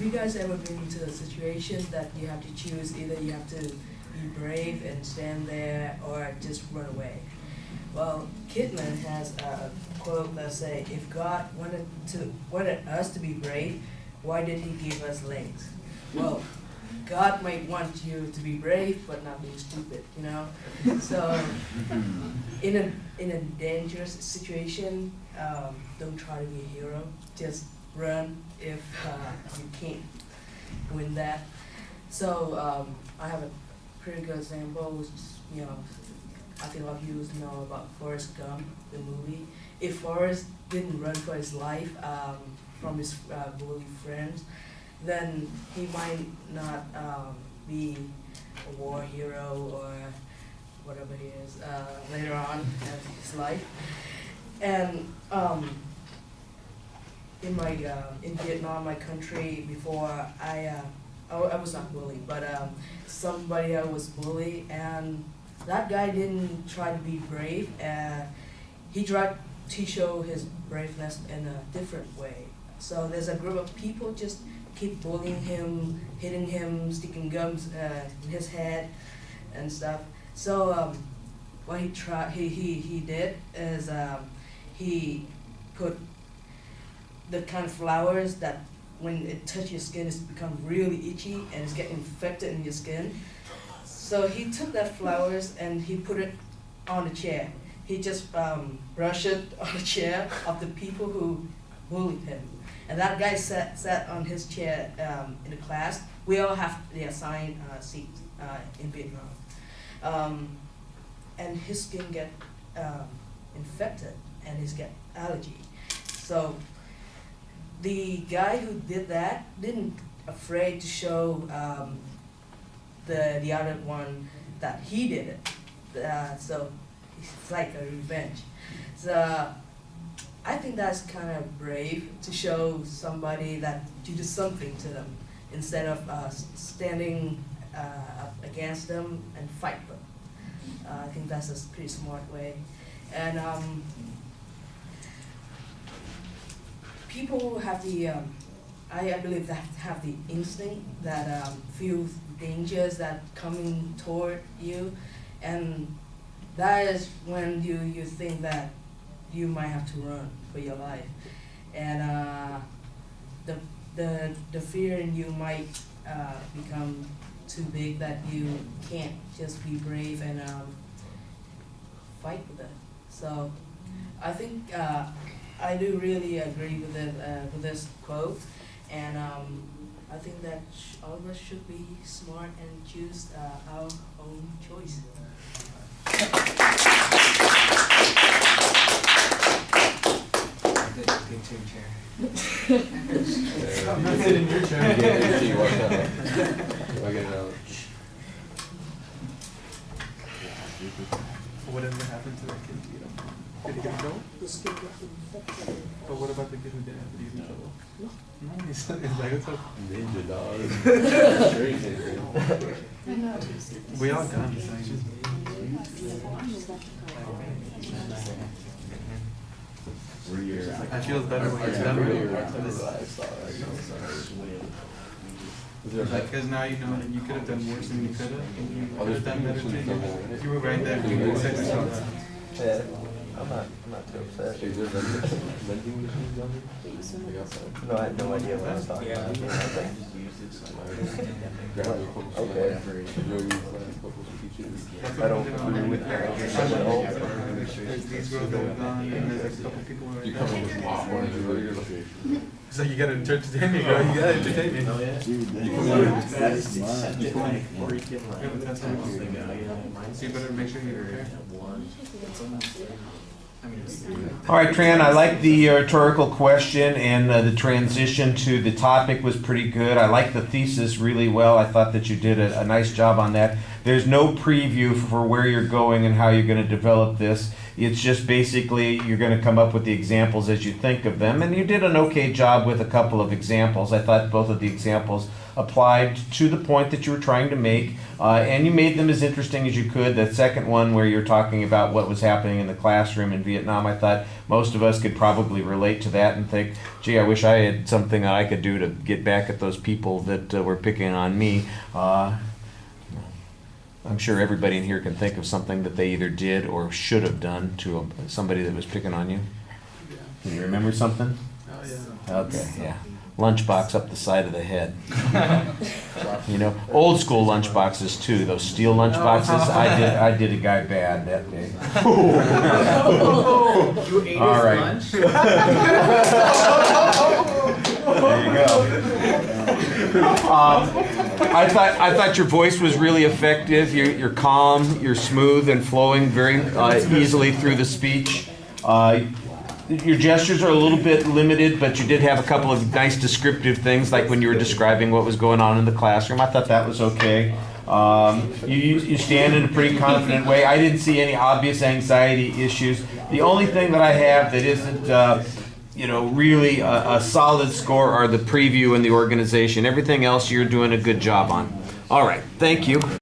have you guys ever been into a situation that you have to choose, either you have to be brave and stand there or just run away? Well, Kidman has a quote that say, if God wanted us to be brave, why did he give us legs? Well, God might want you to be brave, but not being stupid, you know? So, in a dangerous situation, don't try to be a hero. Just run if you can't win that. So, I have a pretty good example, which is, you know, I think a lot of you know about Forrest Gump, the movie. If Forrest didn't run for his life from his bully friends, then he might not be a war hero or whatever he is later on in his life. And in Vietnam, my country, before I was not bullied, but somebody else was bullied, and that guy didn't try to be brave. He tried to show his braveness in a different way. So there's a group of people just keep bullying him, hitting him, sticking gums in his head and stuff. So what he did is he put the kind of flowers that when it touches your skin, it's become really itchy and it's getting infected in your skin. So he took that flowers and he put it on the chair. He just brushed it on the chair of the people who bullied him. And that guy sat on his chair in the class. We all have the assigned seats in Vietnam. And his skin get infected and he's got allergy. So the guy who did that didn't afraid to show the other one that he did it. So it's like a revenge. So I think that's kind of brave to show somebody that you do something to them instead of standing up against them and fight them. I think that's a pretty smart way. And people have the, I believe that have the instinct that feel dangers that coming toward you, and that is when you think that you might have to run for your life, and the fear in you might become too big that you can't just be brave and fight with it. So I think I do really agree with it, with this quote, and I think that all of us should be smart and choose our own choice. Good team chair. I'm not sitting in your chair. Whatever happened to that kid, you know? Did he get in trouble? But what about the kid who didn't have to get in trouble? No, he's like, it's okay. Ninja dog. We all got him, so he just... I feel better when you're done with it. Because now you know that you could have done worse than you could have. You could have done better too. You were right there. You were second shot. Yeah, I'm not too upset. No, I had no idea what I was talking about. Okay. I don't agree with your There's these girls that have gone, and there's a couple people who are it's like you gotta entertain me, girl. You gotta entertain me. Oh, yeah. So you better make sure you're prepared. All right, Tran, I like the rhetorical question, and the transition to the topic was pretty good. I like the thesis really well. I thought that you did a nice job on that. There's no preview for where you're going and how you're going to develop this. It's just basically you're going to come up with the examples as you think of them, and you did an okay job with a couple of examples. I thought both of the examples applied to the point that you were trying to make, and you made them as interesting as you could. The second one where you're talking about what was happening in the classroom in Vietnam, I thought most of us could probably relate to that and think, gee, I wish I had something that I could do to get back at those people that were picking on me. I'm sure everybody in here can think of something that they either did or should have done to somebody that was picking on you. Yeah. Can you remember something? Oh, yeah. Okay, yeah. Lunchbox up the side of the head. You know, old school lunchboxes too. Those steel lunchboxes. I did a guy bad that day. You ate All his right. lunch? There you go. I thought your voice was really effective. You're calm, you're smooth and flowing very easily through the speech. Your gestures are a little bit limited, but you did have a couple of nice descriptive things, like when you were describing what was going on in the classroom. I thought that was okay. You stand in a pretty confident way. I didn't see any obvious anxiety issues. The only thing that I have that isn't really a solid score are the preview and the organization. Everything else you're doing a good job on. All right, thank you.